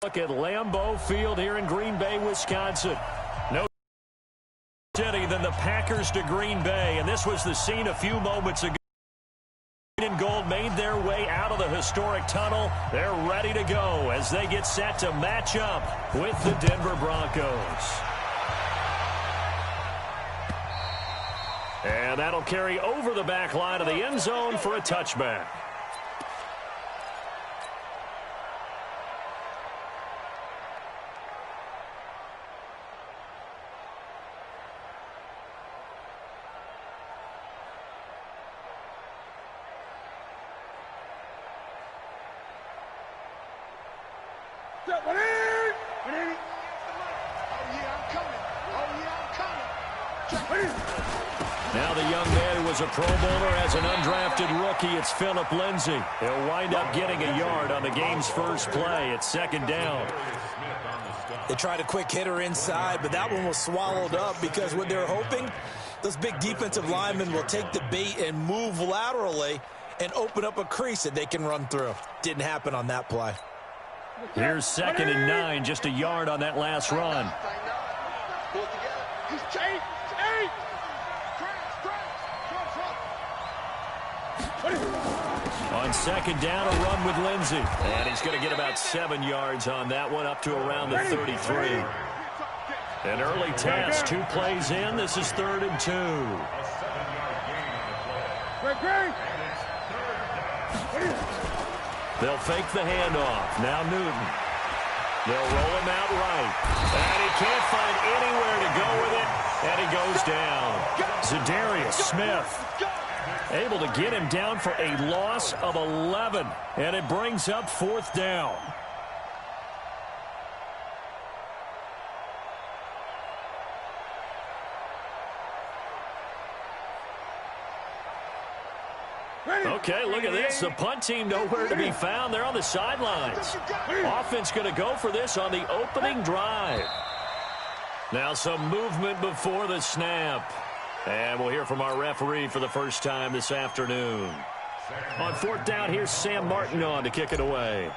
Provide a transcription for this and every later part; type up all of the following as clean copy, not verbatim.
Look at Lambeau Field here in Green Bay, Wisconsin. No city than the Packers to Green Bay, and this was the scene a few moments ago. And gold made their way out of the historic tunnel. They're ready to go as they get set to match up with the Denver Broncos. And that'll carry over the back line of the end zone for a touchback. Now the young man who was a Pro Bowler as an undrafted rookie, it's Phillip Lindsay. He'll wind up getting a yard on the game's first play. It's second down. They tried a quick hitter inside, but that one was swallowed up because what they're hoping, those big defensive linemen will take the bait and move laterally and open up a crease that they can run through. Didn't happen on that play. Here's 2nd and 9, just a yard on that last run. On 2nd down, a run with Lindsay. And he's going to get about 7 yards on that one, up to around the 33. An early test, 2 plays in. This is 3rd and 2. They'll fake the handoff. Now Newton. They'll roll him out right. And he can't find anywhere to go with it. And he goes down. Zadarius Smith able to get him down for a loss of 11. And it brings up 4th down. Okay, look at this. The punt team nowhere to be found. They're on the sidelines. Offense going to go for this on the opening drive. Now some movement before the snap. And we'll hear from our referee for the first time this afternoon. On 4th down, here's Sam Martin on to kick it away.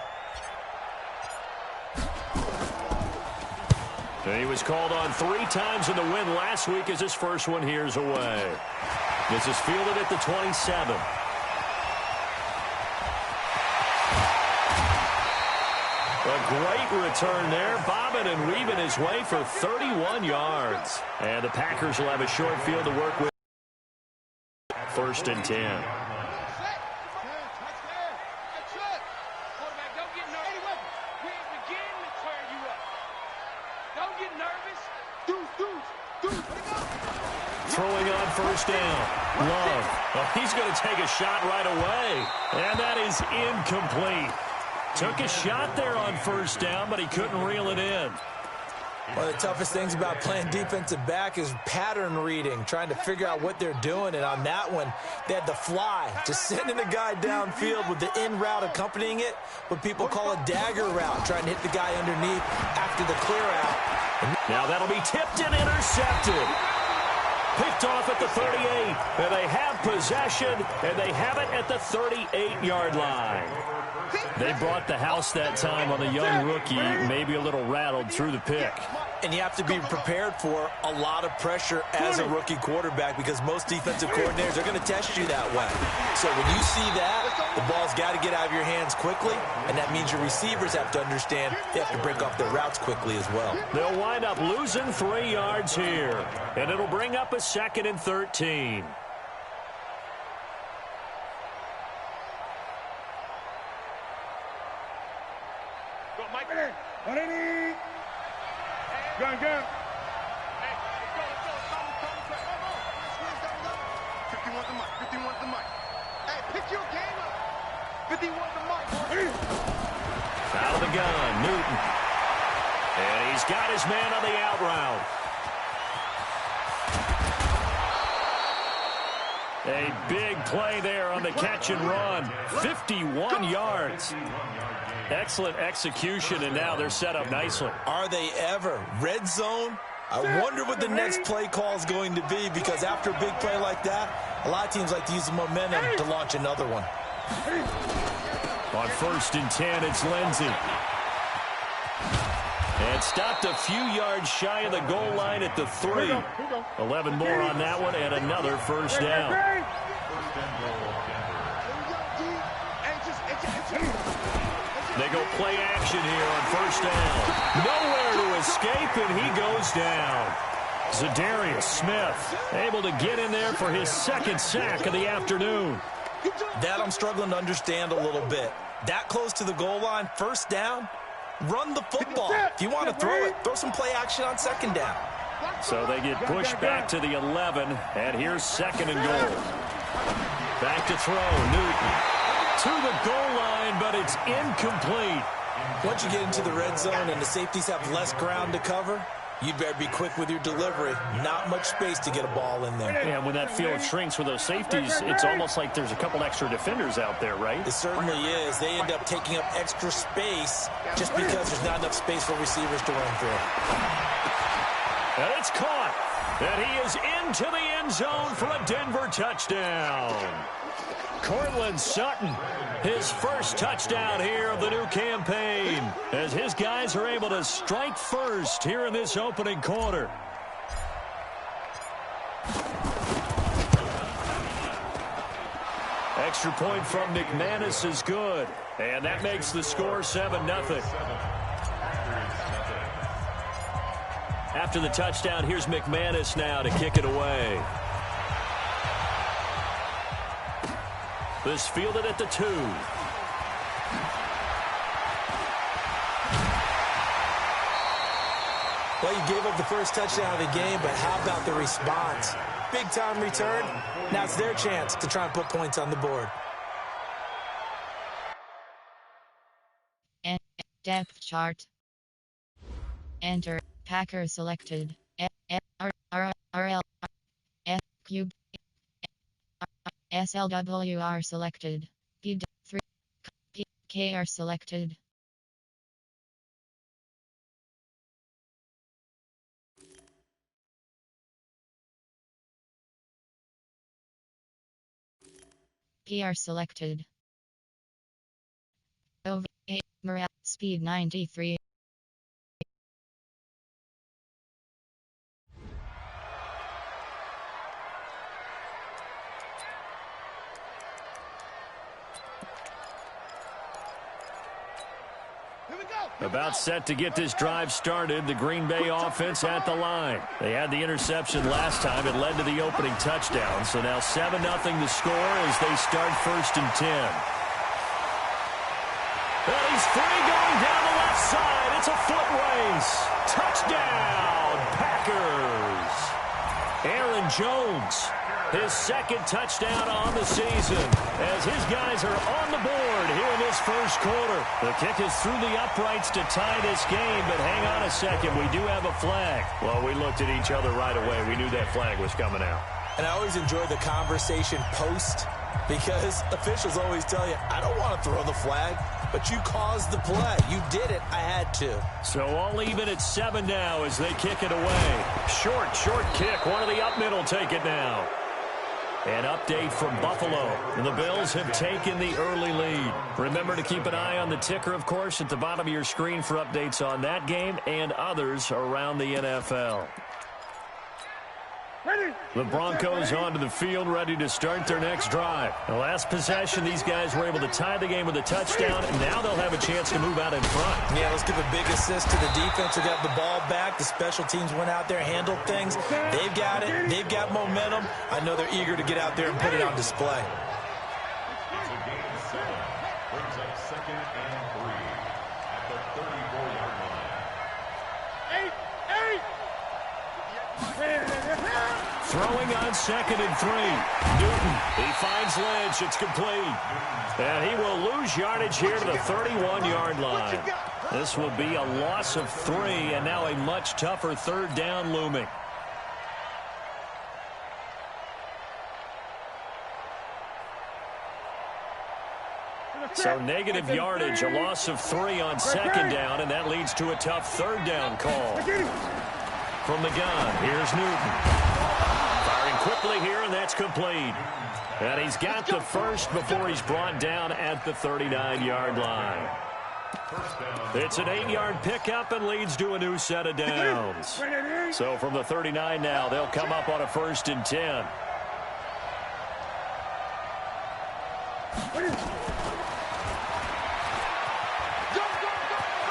And he was called on 3 times in the win last week as his first one here's away. This is fielded at the 27. A great return there, bobbing and weaving his way for 31 yards. And the Packers will have a short field to work with. 1st and 10. Throwing on 1st down. Love. Well, he's going to take a shot right away. And that is incomplete. Took a shot there on 1st down, but he couldn't reel it in. One of the toughest things about playing defensive back is pattern reading, trying to figure out what they're doing. And on that one, they had the fly, just sending a guy downfield with the in route accompanying it, what people call a dagger route, trying to hit the guy underneath after the clear out. Now that'll be tipped and intercepted. Picked off at the 38. And they have possession, and they have it at the 38-yard line. They brought the house that time on the young rookie, maybe a little rattled through the pick. And you have to be prepared for a lot of pressure as a rookie quarterback because most defensive coordinators are going to test you that way. So when you see that, the ball's got to get out of your hands quickly, and that means your receivers have to understand they have to break off their routes quickly as well. They'll wind up losing 3 yards here, and it'll bring up a 2nd and 13. Gun. Hey, 50 wants the mic. 50 wants the mic. Hey, pick your game up. 50 wants the mic. Out of the gun, Newton. And he's got his man on the out route. A big play there on the catch and run. 51 yards. Excellent execution, and now they're set up nicely. Are they ever? Red zone? I wonder what the next play call is going to be because after a big play like that, a lot of teams like to use the momentum to launch another one. On 1st and 10, it's Lindsay. And stopped a few yards shy of the goal line at the 3. 11 more on that one and another first down. They go play action here on first down. Nowhere to escape, and he goes down. Zadarius Smith able to get in there for his second sack of the afternoon. That I'm struggling to understand a little bit. That close to the goal line, first down, run the football. If you want to throw it, throw some play action on second down. So they get pushed back to the 11, and here's second and goal. Back to throw, Newton. To the goal line, but it's incomplete. Once you get into the red zone and the safeties have less ground to cover, you'd better be quick with your delivery. Not much space to get a ball in there. Yeah, when that field shrinks with those safeties, it's almost like there's a couple extra defenders out there, right? It certainly is. They end up taking up extra space just because there's not enough space for receivers to run through. And it's caught. And he is into the end zone for a Denver touchdown. Cortland Sutton, his first touchdown here of the new campaign, as his guys are able to strike first here in this opening quarter. Extra point from McManus is good, and that makes the score 7-0. After the touchdown, here's McManus now to kick it away. This fielded at the 2. Well, you gave up the first touchdown of the game, but how about the response? Big-time return. Now it's their chance to try and put points on the board. Depth chart. Enter. Packer selected. RL. F cubed. SLWR selected. P3. KR selected. PR selected. Over 8 morale speed 93. About set to get this drive started, the Green Bay offense at the line. They had the interception last time. It led to the opening touchdown. So now 7-0 the score as they start 1st and 10. Well, he's free going down the left side. It's a foot race. Touchdown, Packers. Aaron Jones, his second touchdown on the season as his guys are on the board here in this first quarter. The kick is through the uprights to tie this game, but hang on a second. We do have a flag. Well, we looked at each other right away. We knew that flag was coming out. And I always enjoy the conversation post because officials always tell you, I don't want to throw the flag, but you caused the play. You did it. I had to. So all even at 7 now as they kick it away. Short kick. One of the up middle take it now. An update from Buffalo. The Bills have taken the early lead. Remember to keep an eye on the ticker, of course, at the bottom of your screen for updates on that game and others around the NFL. The Broncos onto the field, ready to start their next drive. The last possession, these guys were able to tie the game with a touchdown, and now they'll have a chance to move out in front. Yeah, let's give a big assist to the defense who got the ball back. The special teams went out there, handled things. They've got it. They've got momentum. I know they're eager to get out there and put it on display. Throwing on 2nd and 3. Newton, he finds Lynch. It's complete. And he will lose yardage here to the 31-yard line. This will be a loss of 3, and now a much tougher 3rd down looming. So negative yardage, a loss of 3 on 2nd down, and that leads to a tough 3rd down call. From the gun, here's Newton. Firing quickly here, and that's complete. And he's got the first before he's brought down at the 39-yard line. It's an 8-yard pickup and leads to a new set of downs. So from the 39 now, they'll come up on a 1st and 10.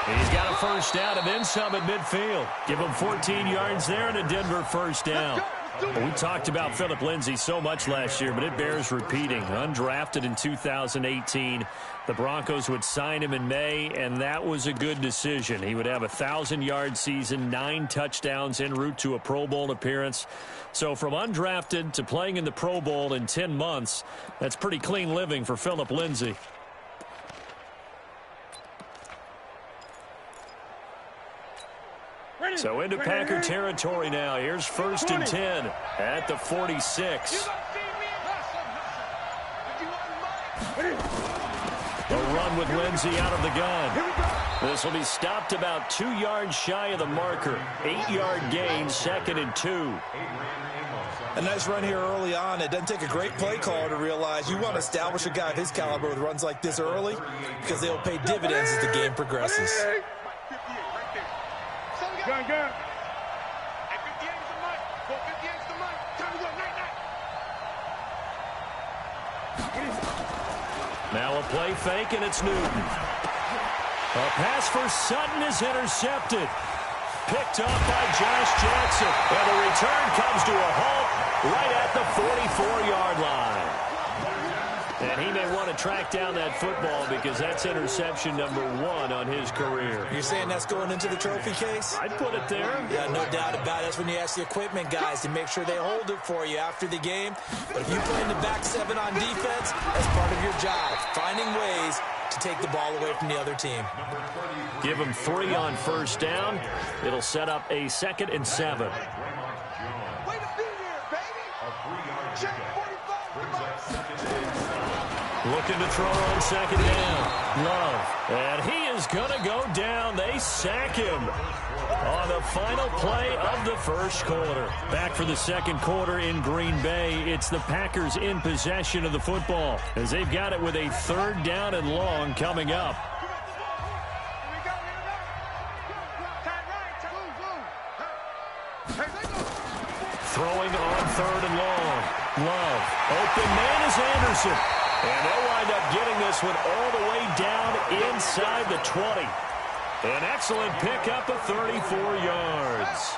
He's got a 1st down and then some at midfield. Give him 14 yards there and a Denver 1st down. We talked about Phillip Lindsay so much last year, but it bears repeating. Undrafted in 2018, the Broncos would sign him in May, and that was a good decision. He would have a 1,000-yard season, 9 touchdowns en route to a Pro Bowl appearance. So from undrafted to playing in the Pro Bowl in 10 months, that's pretty clean living for Phillip Lindsay. So into Packer territory now. Here's 1st and 10 at the 46. A run with Lindsay out of the gun. This will be stopped about 2 yards shy of the marker. 8-yard gain, 2nd and 2. A nice run here early on. It doesn't take a great play caller to realize you want to establish a guy of his caliber with runs like this early because they'll pay dividends as the game progresses. Gun. At 58 is the money. Go 58 is the money. Time to go. Night. Now a play fake, and it's Newton. A pass for Sutton is intercepted. Picked up by Josh Jackson. And the return comes to a halt right at the 44-yard line. And he may want to track down that football because that's interception number 1 on his career. You're saying that's going into the trophy case? I'd put it there. Yeah, no doubt about it. That's when you ask the equipment guys to make sure they hold it for you after the game. But if you play in the back 7 on defense, that's part of your job, finding ways to take the ball away from the other team. Give him 3 on 1st down. It'll set up a 2nd and 7. Way to be here, baby. Check 45. Looking to throw on 2nd down. Love. And he is going to go down. They sack him on the final play of the 1st quarter. Back for the 2nd quarter in Green Bay. It's the Packers in possession of the football as they've got it with a 3rd down and long coming up. Throwing on 3rd and long. Love. Open man is Anderson. And they'll wind up getting this one all the way down inside the 20. An excellent pickup of 34 yards.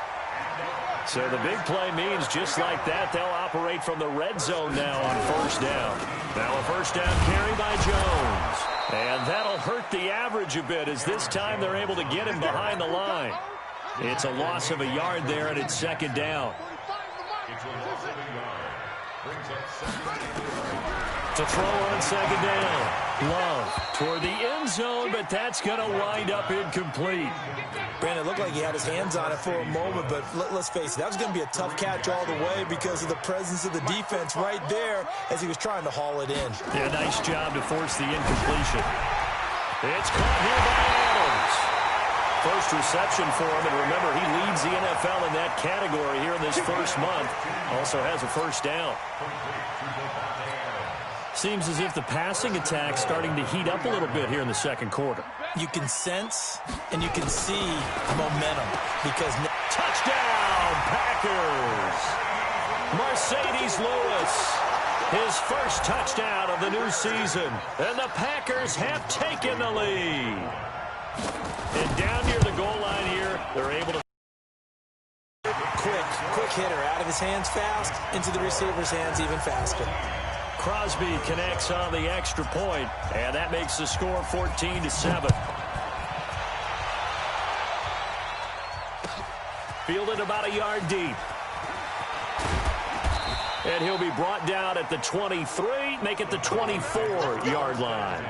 So the big play means just like that, they'll operate from the red zone now on 1st down. Now a 1st down carry by Jones. And that'll hurt the average a bit as this time they're able to get him behind the line. It's a loss of a yard there, and it's 2nd down. To throw on 2nd down. Love toward the end zone, but that's going to wind up incomplete. Brandon, it looked like he had his hands on it for a moment, but let's face it, that was going to be a tough catch all the way because of the presence of the defense right there as he was trying to haul it in. Yeah, nice job to force the incompletion. It's caught here by Adams. First reception for him, and remember, he leads the NFL in that category here in this 1st month. Also has a 1st down. Seems as if the passing attack's starting to heat up a little bit here in the 2nd quarter. You can sense and you can see momentum because... Touchdown, Packers! Mercedes Lewis, his 1st touchdown of the new season. And the Packers have taken the lead. And down near the goal line here, they're able to... Quick hitter, out of his hands fast, into the receiver's hands even faster. Crosby connects on the extra point, and that makes the score 14-7. Fielded about a yard deep. And he'll be brought down at the 23, make it the 24-yard line.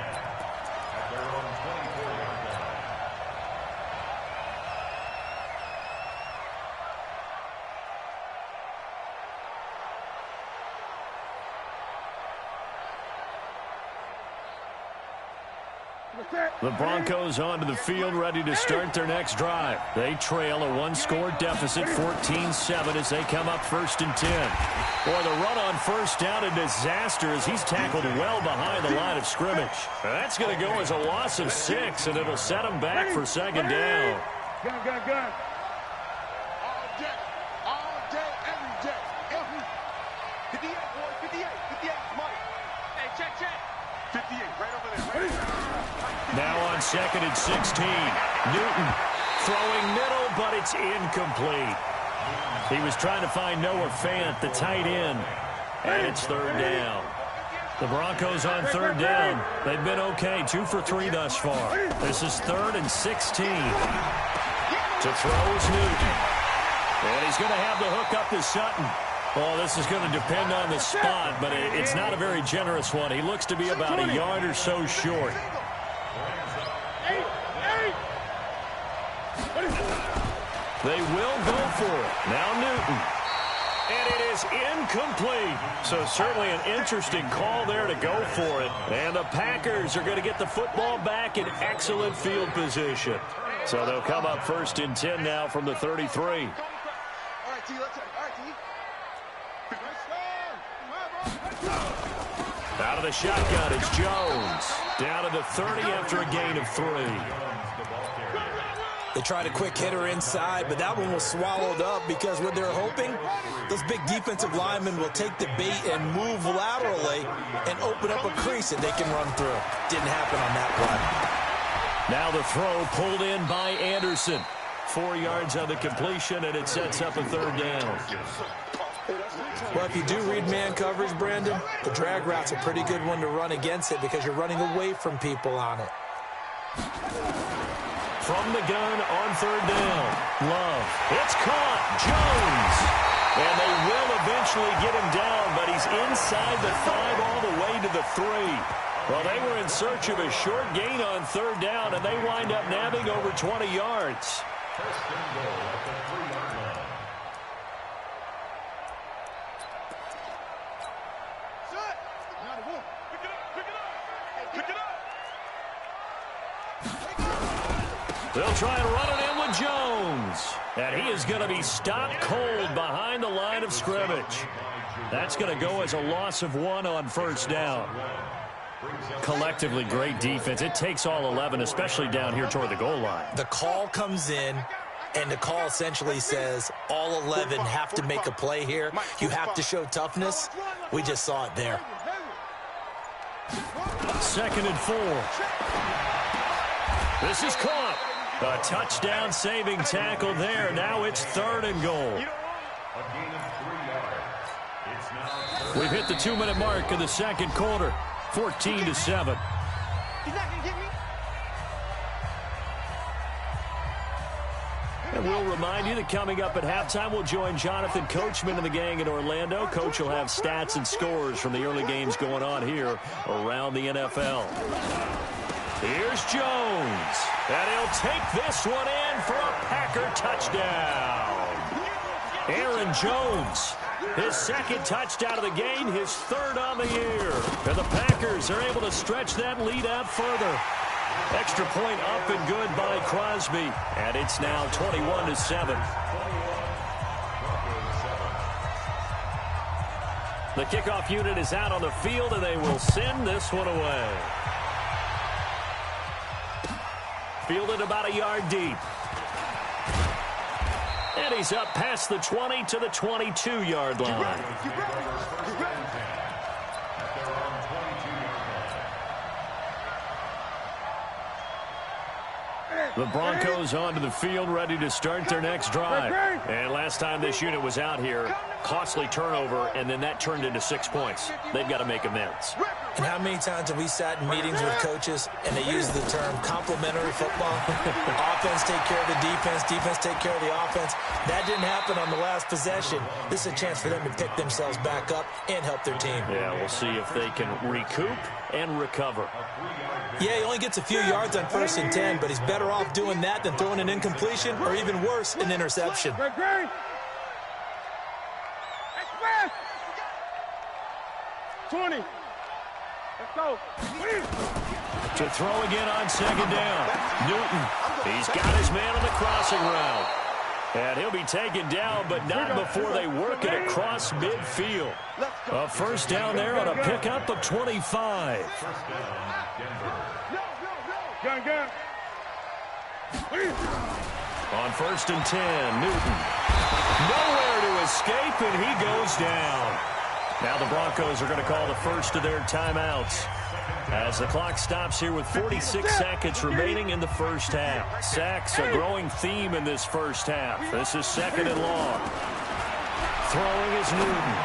The Broncos onto the field, ready to start their next drive. They trail a one-score deficit, 14-7, as they come up 1st and 10. Boy, the run on first down, a disaster as he's tackled well behind the line of scrimmage. That's going to go as a loss of 6, and it'll set him back for 2nd down. Gun. All day, every day. 58, boy, 58, money. Hey, check. 58, right over there. Now on 2nd and 16. Newton throwing middle, but it's incomplete. He was trying to find Noah Fant, the tight end, and it's 3rd down. The Broncos on 3rd down. They've been okay, 2 for 3 thus far. This is 3rd and 16. To throw is Newton. And he's going to have the hook up to Sutton. Oh, this is going to depend on the spot, but it's not a very generous one. He looks to be about a yard or so short. They will go for it. Now Newton. And it is incomplete. So certainly an interesting call there to go for it. And the Packers are going to get the football back in excellent field position. So they'll come up 1st and 10 now from the 33. All right, T, let's go. All right, T. Out of the shotgun, it's Jones. Down to the 30 after a gain of 3. They tried a quick hitter inside, but that one was swallowed up because what they're hoping, those big defensive linemen will take the bait and move laterally and open up a crease that they can run through. Didn't happen on that play. Now the throw pulled in by Anderson. 4 yards on the completion, and it sets up a 3rd down. Well, if you do read man coverage, Brandon, the drag route's a pretty good one to run against it because you're running away from people on it. From the gun on 3rd down. Love. It's caught. Jones. And they will eventually get him down, but he's inside the 5 all the way to the 3. Well, they were in search of a short gain on 3rd down, and they wind up nabbing over 20 yards. They'll try and run it in with Jones. And he is going to be stopped cold behind the line of scrimmage. That's going to go as a loss of 1 on 1st down. Collectively, great defense. It takes all 11, especially down here toward the goal line. The call comes in, and the call essentially says all 11 have to make a play here. You have to show toughness. We just saw it there. 2nd and 4. This is caught. A touchdown-saving tackle there. Now it's 3rd and goal. We've hit the 2-minute mark of the 2nd quarter. 14-7. He's not going to get me. And we'll remind you that coming up at halftime, we'll join Jonathan Coachman and the gang in Orlando. Coach will have stats and scores from the early games going on here around the NFL. Here's Jones. And he'll take this one in for a Packer touchdown. Aaron Jones, his 2nd touchdown of the game, his 3rd on the year. And the Packers are able to stretch that lead out further. Extra point up and good by Crosby. And it's now 21-7. The kickoff unit is out on the field, and they will send this one away. Fielded about a yard deep. And he's up past the 20 to the 22-yard line. The Broncos onto the field, ready to start their next drive. And last time this unit was out here, costly turnover, and then that turned into 6 points. They've got to make amends. And how many times have we sat in meetings with coaches and they use the term complementary football? Offense take care of the defense, defense take care of the offense. That didn't happen on the last possession. This is a chance for them to pick themselves back up and help their team. Yeah, we'll see if they can recoup and recover. Yeah, he only gets a few yards on 1st and 10, but he's better off doing that than throwing an incompletion or even worse, an interception. 20. Let's go. To throw again on second down. Newton, he's got his man on the crossing route. And he'll be taken down, but not before they work it across midfield. A first down there on a pickup of 25. On first and 10, Newton. Nowhere to escape, and he goes down. Now the Broncos are going to call the first of their timeouts as the clock stops here with 46 seconds remaining in the first half. Sacks a growing theme in this first half. This is second and long. Throwing is Newton.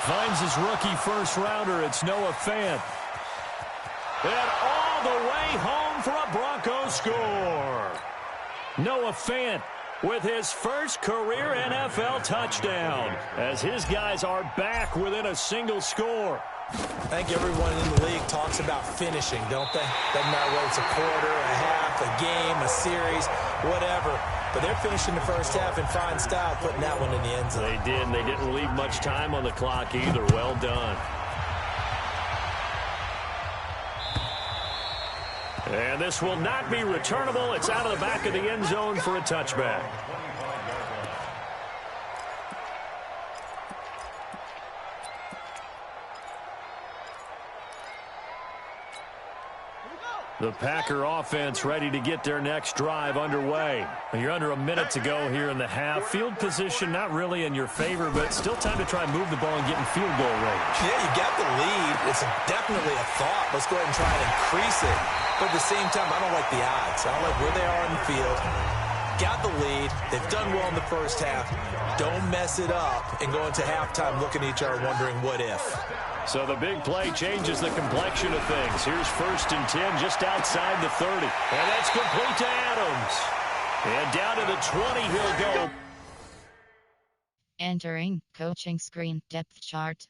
Finds his rookie first-rounder. It's Noah Fant. And all the way home for a Broncos score. Noah Fant with his first career NFL touchdown as his guys are back within a single score. I think everyone in the league talks about finishing, don't they? Doesn't matter whether it's a quarter, a half, a game, a series, whatever. But they're finishing the first half in fine style, putting that one in the end zone. They did, and they didn't leave much time on the clock either. Well done. And this will not be returnable. It's out of the back of the end zone for a touchback. The Packer offense ready to get their next drive underway. You're under a minute to go here in the half. Field position not really in your favor, but still time to try and move the ball and get in field goal range. Yeah, you got the lead. It's definitely a thought. Let's go ahead and try and increase it. But at the same time, I don't like the odds. I don't like where they are in the field. Got the lead. They've done well in the first half. Don't mess it up and go into halftime looking at each other wondering what if. So the big play changes the complexion of things. Here's first and 10 just outside the 30. And that's complete to Adams. And down to the 20 he'll go. Entering coaching screen depth chart.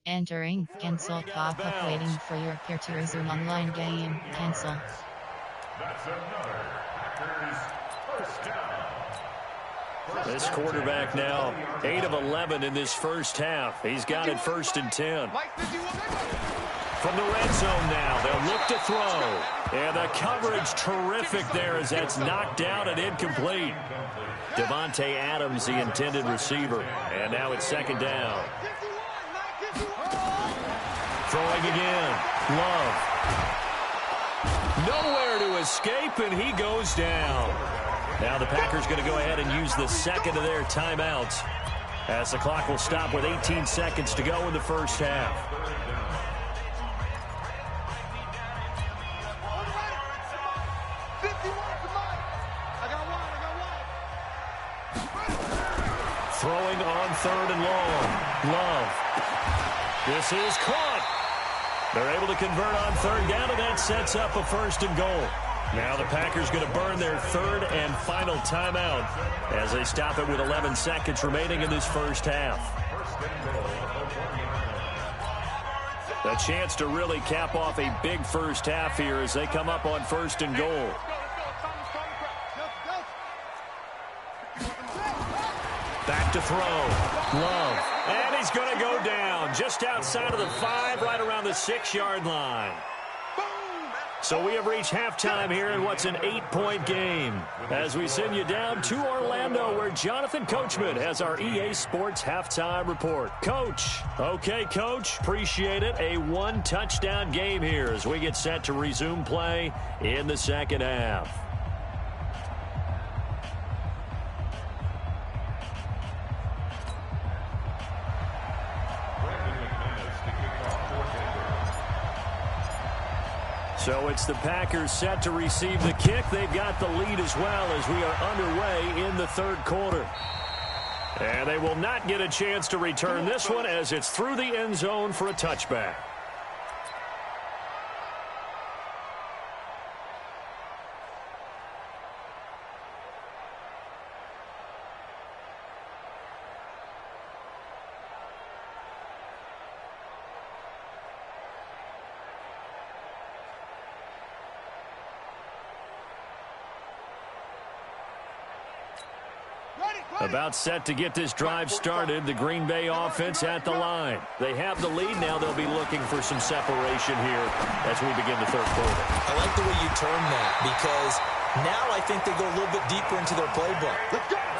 Entering cancel pop-up waiting for your peer to resume online game. Cancel. That's another Packers first down. This quarterback now 8 of 11 in this first half. He's got it first and 10. From the red zone now, they'll look to throw. And the coverage terrific there as that's knocked down and incomplete. Devontae Adams, the intended receiver. And now it's second down. Throwing again. Love. Nowhere to escape, and he goes down. Now the Packers going to go ahead and use the second of their timeouts as the clock will stop with 18 seconds to go in the first half. Throwing on third and long. Love. This is caught. They're able to convert on third down, and that sets up a first and goal. Now the Packers going to burn their third and final timeout as they stop it with 11 seconds remaining in this first half. A chance to really cap off a big first half here as they come up on first and goal. Back to throw. Love. And he's going to go down just outside of the 5, right around the 6-yard line. So we have reached halftime here in what's an 8-point game as we send you down to Orlando where Jonathan Coachman has our EA Sports halftime report. Coach. Okay, Coach. Appreciate it. A 1-touchdown game here as we get set to resume play in the second half. So it's the Packers set to receive the kick. They've got the lead as well as we are underway in the third quarter. And they will not get a chance to return this one as it's through the end zone for a touchback. About set to get this drive started. The Green Bay offense at the line. They have the lead now. They'll be looking for some separation here as we begin the third quarter. I like the way you term that, because now I think they go a little bit deeper into their playbook.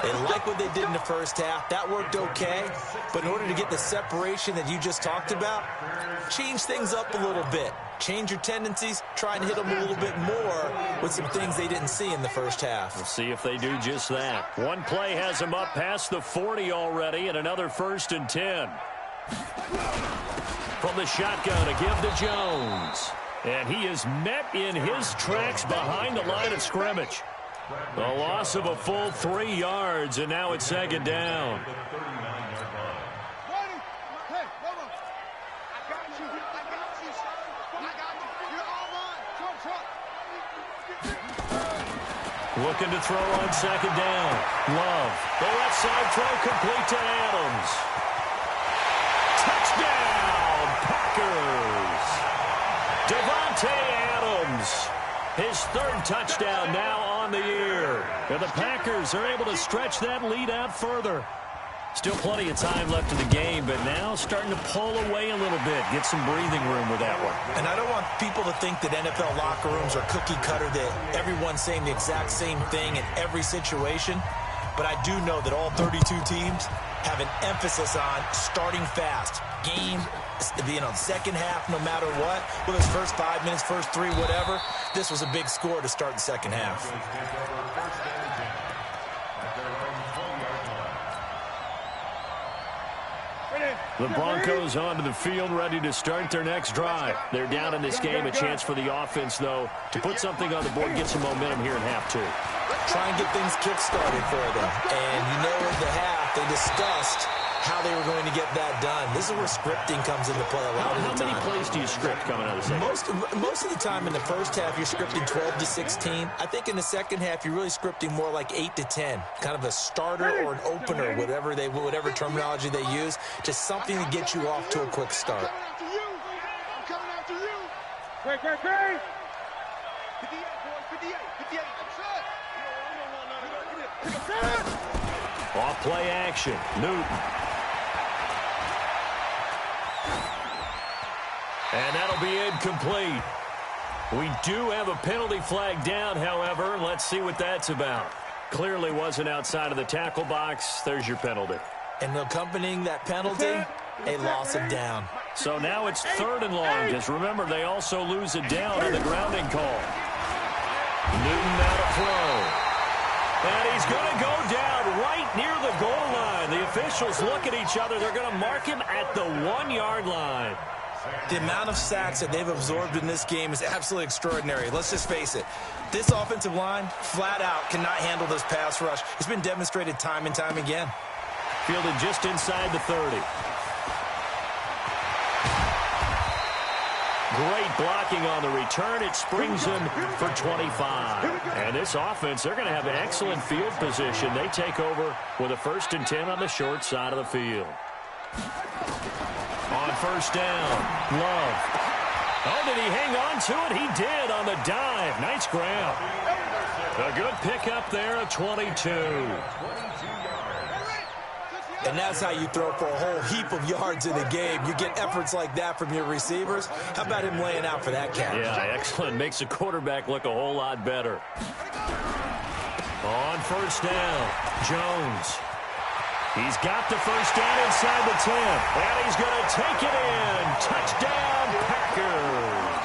They like what they did in the first half. That worked okay. But in order to get the separation that you just talked about, change things up a little bit. Change your tendencies. Try and hit them a little bit more with some things they didn't see in the first half. We'll see if they do just that. One play has them up past the 40 already, and another 1st and 10. From the shotgun, a give to Jones. And he is met in his tracks behind the line of scrimmage. A loss of a full 3 yards, and now it's 2nd down. Looking to throw on 2nd down. Love. The left side throw complete to Adams. Touchdown, Packers. Devontae Adams. His 3rd touchdown now on the year. And the Packers are able to stretch that lead out further. Still plenty of time left in the game, but now starting to pull away a little bit. Get some breathing room with that one. And I don't want people to think that NFL locker rooms are cookie cutter, that everyone's saying the exact same thing in every situation. But I do know that all 32 teams have an emphasis on starting fast. Game, second half, no matter what. Whether it's first 5 minutes, first 3, whatever. This was a big score to start the second half. The Broncos onto the field, ready to start their next drive. They're down in this game. A chance for the offense, though, to put something on the board, get some momentum here in half 2. Try and get things kick-started for them. And you know, in the half, they discussed how they were going to get that done. This is where scripting comes into play a lot of the time. How many plays do you script coming out of the second? Most of the time in the first half, you're scripting 12 to 16. I think in the second half, you're really scripting more like 8 to 10. Kind of a starter or an opener, whatever terminology they use. Just something to get you off to a quick start. I'm coming after you. Great. 58, boy. 58. That's it. Off play action. Newton. And that'll be incomplete. We do have a penalty flag down, however. Let's see what that's about. Clearly wasn't outside of the tackle box. There's your penalty. And accompanying that penalty, a loss of down. So now it's 3rd and long. Just remember, they also lose it down on the grounding call. Newton now to throw. And he's going to go down right near the goal line. The officials look at each other. They're going to mark him at the 1-yard line. The amount of sacks that they've absorbed in this game is absolutely extraordinary. Let's just face it. This offensive line, flat out, cannot handle this pass rush. It's been demonstrated time and time again. Fielded just inside the 30. Great blocking on the return. It springs him for 25. And this offense, they're going to have excellent field position. They take over with a 1st and 10 on the short side of the field. On 1st down, Love. Oh, did he hang on to it? He did on the dive. Nice grab. A good pickup there at 22. And that's how you throw for a whole heap of yards in a game. You get efforts like that from your receivers. How about him laying out for that catch? Yeah, excellent. Makes the quarterback look a whole lot better. On 1st down, Jones. He's got the 1st down inside the 10. And he's going to take it in. Touchdown, Packers.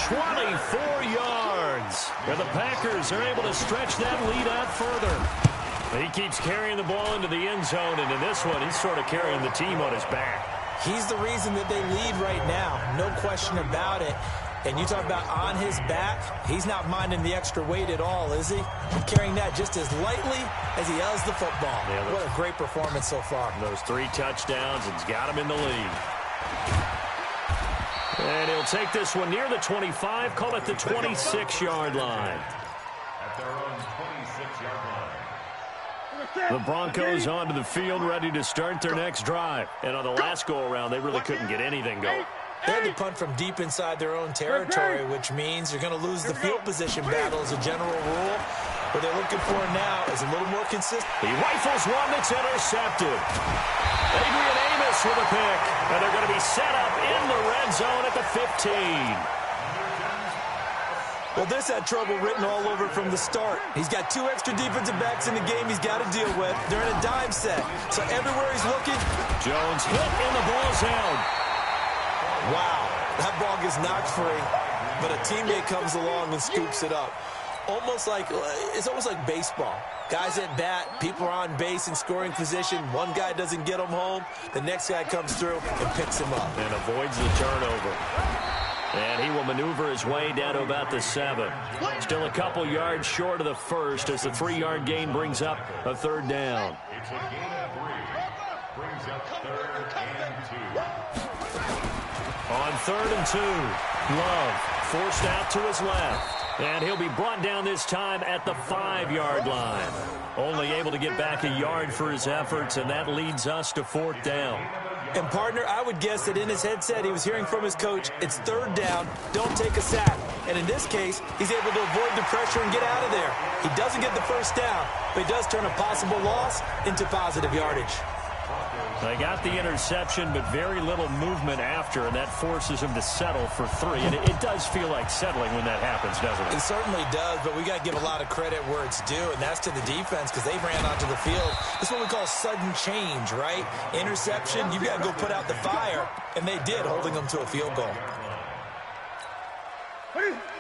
24 yards. And the Packers are able to stretch that lead out further. He keeps carrying the ball into the end zone, and in this one, he's sort of carrying the team on his back. He's the reason that they lead right now. No question about it. And you talk about on his back, he's not minding the extra weight at all, is he? Carrying that just as lightly as he does the football. Yeah, what a great performance so far. Those 3 touchdowns, it's got him in the lead. And he'll take this one near the 25, call it the 26-yard line. At their own 26-yard line. The Broncos onto the field, ready to start their next drive. And on the last go-around, they really couldn't get anything going. They had to punt from deep inside their own territory, which means you're going to lose the field position battle as a general rule. What they're looking for now is a little more consistent. He rifles one that's intercepted. Adrian Amos with a pick. And they're going to be set up in the red zone at the 15. Well, this had trouble written all over it from the start. He's got 2 extra defensive backs in the game he's got to deal with. They're in a dime set. So everywhere he's looking. Jones hit and the ball's out. Wow, that ball gets knocked free, but a teammate comes along and scoops it up. It's almost like baseball. Guys at bat, people are on base in scoring position. One guy doesn't get him home. The next guy comes through and picks him up. And avoids the turnover. And he will maneuver his way down to about the 7. Still a couple yards short of the first as the 3-yard gain brings up a 3rd down. It's a gain of 3. Brings up 3rd and 2. On 3rd and 2, Love forced out to his left. And he'll be brought down this time at the 5-yard line. Only able to get back a yard for his efforts, and that leads us to 4th down. And, partner, I would guess that in his headset he was hearing from his coach, it's 3rd down, don't take a sack. And in this case, he's able to avoid the pressure and get out of there. He doesn't get the 1st down, but he does turn a possible loss into positive yardage. They got the interception, but very little movement after, and that forces him to settle for 3. And it does feel like settling when that happens, doesn't it? It certainly does, but we got to give a lot of credit where it's due, and that's to the defense because they ran onto the field. This is what we call sudden change, right? Interception, you got to go put out the fire, and they did, holding them to a field goal.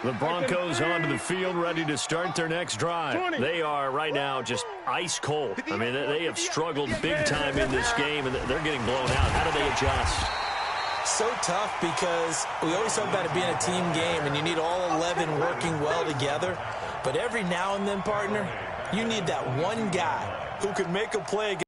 The Broncos onto the field, ready to start their next drive. They are right now just ice cold. I mean, they have struggled big time in this game, and they're getting blown out. How do they adjust? So tough because we always talk about it being a team game, and you need all 11 working well together. But every now and then, partner, you need that one guy who can make a play against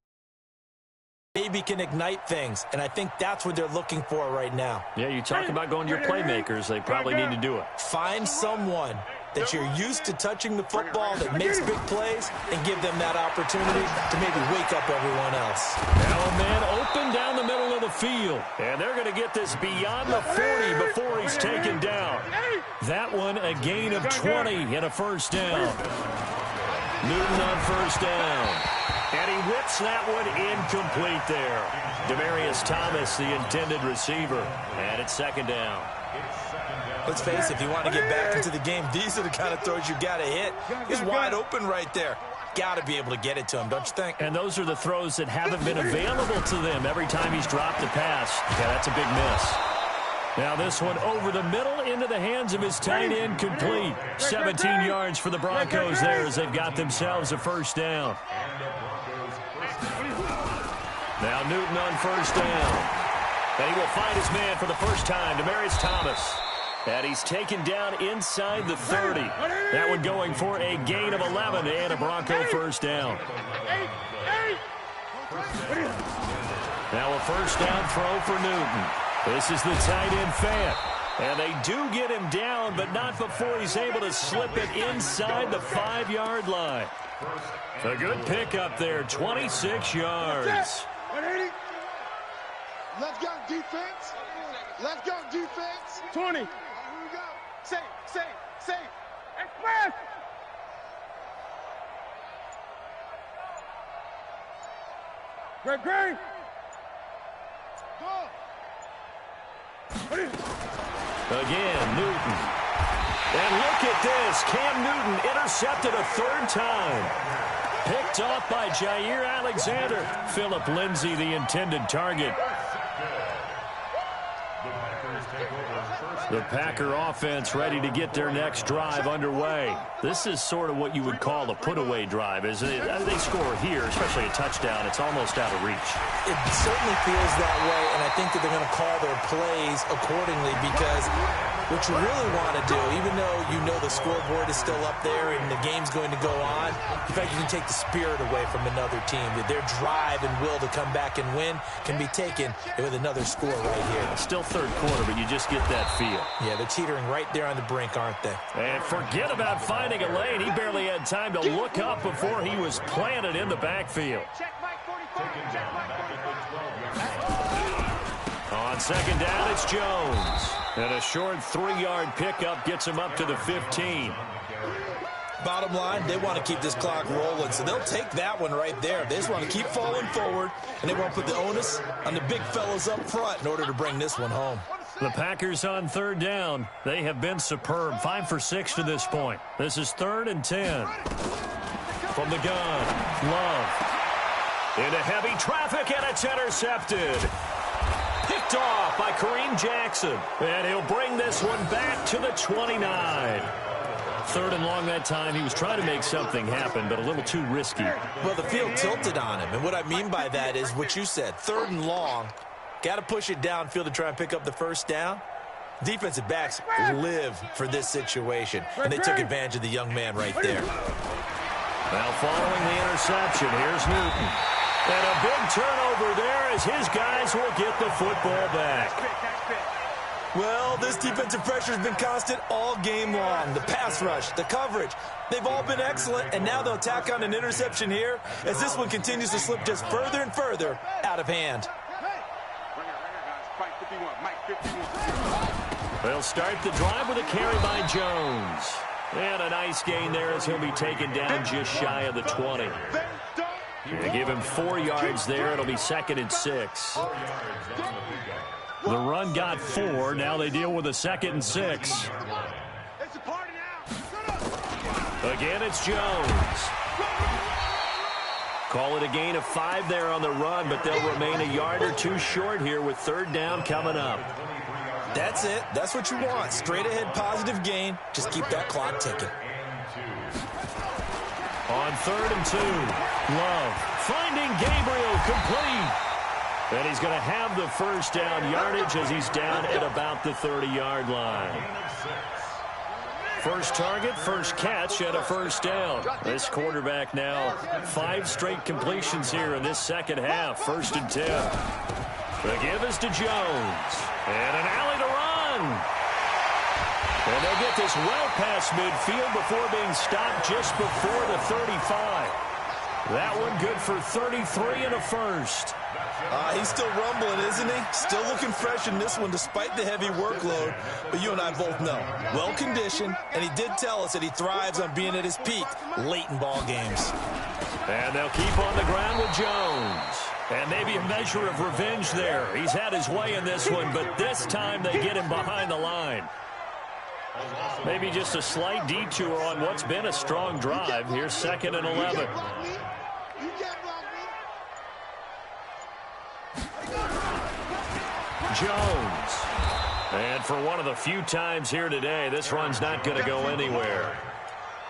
maybe can ignite things, and I think that's what they're looking for right now. Yeah, you talk about going to your playmakers. They probably need to do it. Find someone that you're used to touching the football that makes big plays and give them that opportunity to maybe wake up everyone else. Now a man open down the middle of the field, and they're going to get this beyond the 40 before he's taken down. That one a gain of 20 and a 1st down. Newton on 1st down. And he whips that one incomplete there. Demaryius Thomas, the intended receiver. And it's 2nd down. Let's face it, if you want to get back into the game, these are the kind of throws you got to hit. He's wide open right there. Got to be able to get it to him, don't you think? And those are the throws that haven't been available to them every time he's dropped a pass. Yeah, that's a big miss. Now this one over the middle into the hands of his tight end, complete. 17 yards for the Broncos there as they've got themselves a 1st down. Now Newton on 1st down. And he will find his man for the first time, Demaryius Thomas. And he's taken down inside the 30. That one going for a gain of 11 and a Bronco 1st down. Now a 1st down throw for Newton. This is the tight end Fant. And they do get him down, but not before he's able to slip it inside the 5-yard line. A good pickup there, 26 yards. 180. Let's go defense. Let's go defense. 20. Here we go. Safe. Express. Great. Go. Again, Newton. And look at this. Cam Newton intercepted a 3rd time. Picked off by Jair Alexander. Philip Lindsay, the intended target. The Packer offense ready to get their next drive underway. This is sort of what you would call a put-away drive. As they score here, especially a touchdown, it's almost out of reach. It certainly feels that way, and I think that they're going to call their plays accordingly because what you really want to do, even though you know the scoreboard is still up there and the game's going to go on, in fact, you can take the spirit away from another team. Their drive and will to come back and win can be taken with another score right here. Still 3rd quarter, but you just get that feel. Yeah, they're teetering right there on the brink, aren't they? And forget about finding a lane. He barely had time to look up before he was planted in the backfield. On 2nd down, it's Jones. And a short 3-yard pickup gets him up to the 15. Bottom line, they want to keep this clock rolling, so they'll take that one right there. They just want to keep falling forward, and they want to put the onus on the big fellas up front in order to bring this one home. The Packers on third down. They have been superb. 5 for 6 to this point. This is 3rd and 10. From the gun, Love. Into heavy traffic, and it's intercepted. Picked off by Kareem Jackson. And he'll bring this one back to the 29. 3rd and long that time. He was trying to make something happen, but a little too risky. Well, the field tilted on him, and what I mean by that is what you said. 3rd and long. Got to push it downfield to try and pick up the first down. Defensive backs live for this situation, and they took advantage of the young man right there. Now following the interception, here's Newton. And a big turnover there as his guys will get the football back. Well, this defensive pressure has been constant all game long. The pass rush, the coverage, they've all been excellent, and now they'll tack on an interception here as this one continues to slip just further and further out of hand. They'll start the drive with a carry by Jones. And a nice gain there as he'll be taken down just shy of the 20. They give him 4 yards there. It'll be 2nd and 6. The run got 4. Now they deal with a 2nd and 6. Again, it's Jones. Call it a gain of 5 there on the run, but they'll remain a yard or 2 short here with 3rd down coming up. That's it. That's what you want. Straight ahead positive gain. Just keep that clock ticking. On 3rd and 2, Love finding Gabriel complete. And he's going to have the first down yardage as he's down at about the 30-yard line. First target, first catch, and a first down. This quarterback now 5 straight completions here in this second half. 1st and 10. The give is to Jones. And an alley to run. And they'll get this well past midfield before being stopped just before the 35. That one good for 33 and a first. He's still rumbling, isn't he? Still looking fresh in this one despite the heavy workload. But you and I both know, well-conditioned, and he did tell us that he thrives on being at his peak late in ball games. And they'll keep on the ground with Jones. And maybe a measure of revenge there. He's had his way in this one, but this time they get him behind the line. Maybe just a slight detour on what's been a strong drive. Here's 2nd and 11. Jones. And for one of the few times here today, this run's not going to go anywhere.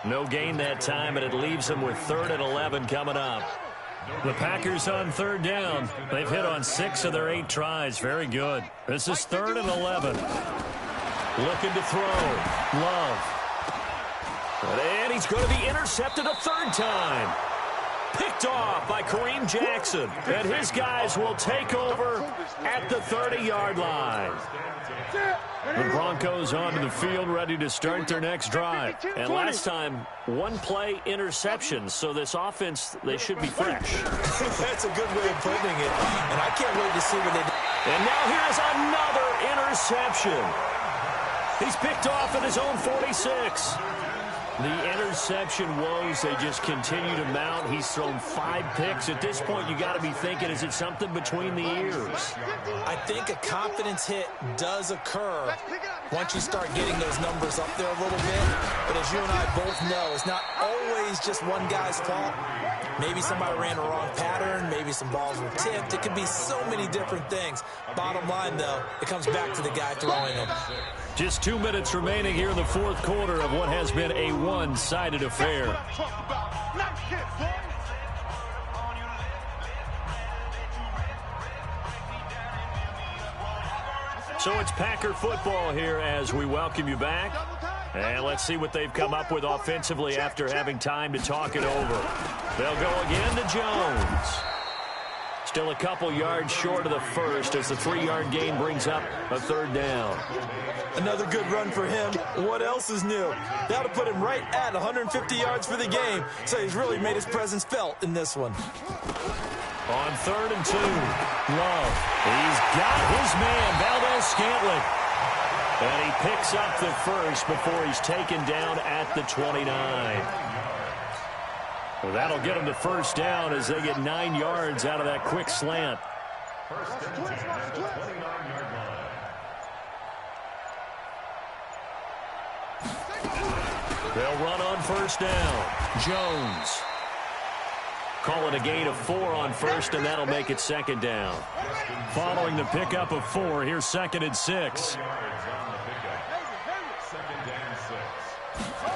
No gain that time, and it leaves them with 3rd and 11 coming up. The Packers on 3rd down. They've hit on 6 of their 8 tries. Very good. This is 3rd and 11. Looking to throw. Love. And he's going to be intercepted a 3rd time. Picked off by Kareem Jackson. And his guys will take over at the 30-yard line. The Broncos onto the field, ready to start their next drive. And last time, 1-play interception. So this offense, they should be fresh. That's a good way of putting it. And I can't wait to see what they do. And now here's another interception. He's picked off at his own 46. The interception woes, they just continue to mount. He's thrown 5 picks. At this point, you got to be thinking, is it something between the ears? I think a confidence hit does occur once you start getting those numbers up there a little bit. But as you and I both know, it's not always just one guy's fault. Maybe somebody ran a wrong pattern. Maybe some balls were tipped. It could be so many different things. Bottom line, though, it comes back to the guy throwing them. Just 2 minutes remaining here in the 4th quarter of what has been a one-sided affair. So it's Packer football here as we welcome you back. And let's see what they've come up with offensively after having time to talk it over. They'll go again to Jones. Still a couple yards short of the first as the 3-yard gain brings up a 3rd down. Another good run for him. What else is new? That'll put him right at 150 yards for the game. So he's really made his presence felt in this one. On 3rd and 2, Love. He's got his man, Valdez Scantling. And he picks up the first before he's taken down at the 29. Well, that'll get him the first down as they get 9 yards out of that quick slant. First and 10 at the 29-yard line. They'll run on first down. Jones. Calling a gain of 4 on first, and that'll make it second down. Following the pickup of 4, here's second and 6. 4 yards on the pickup. Second and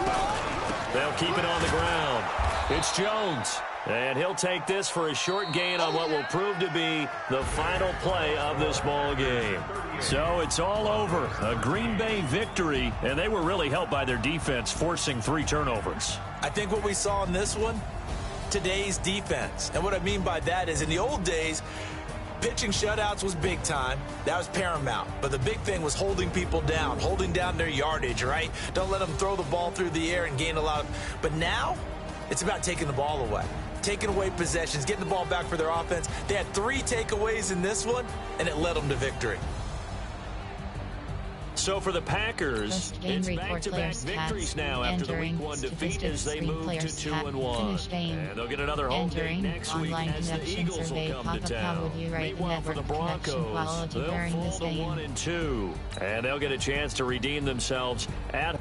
6. They'll keep it on the ground. It's Jones. And he'll take this for a short gain on what will prove to be the final play of this ball game. So it's all over. A Green Bay victory, and they were really helped by their defense forcing 3 turnovers. I think what we saw in this one, today's defense. And what I mean by that is in the old days, pitching shutouts was big time. That was paramount. But the big thing was holding people down, holding down their yardage, right? Don't let them throw the ball through the air and gain a lot of... But now, it's about taking the ball away. Taking away possessions, getting the ball back for their offense. They had 3 takeaways in this one, and it led them to victory. So for the Packers, it's back-to-back victories now after the Week 1 defeat as they move to 2-1. And they'll get another home game next week as the Eagles will come to town. Meanwhile, for the Broncos, they'll fall to 1-2. And they'll get a chance to redeem themselves at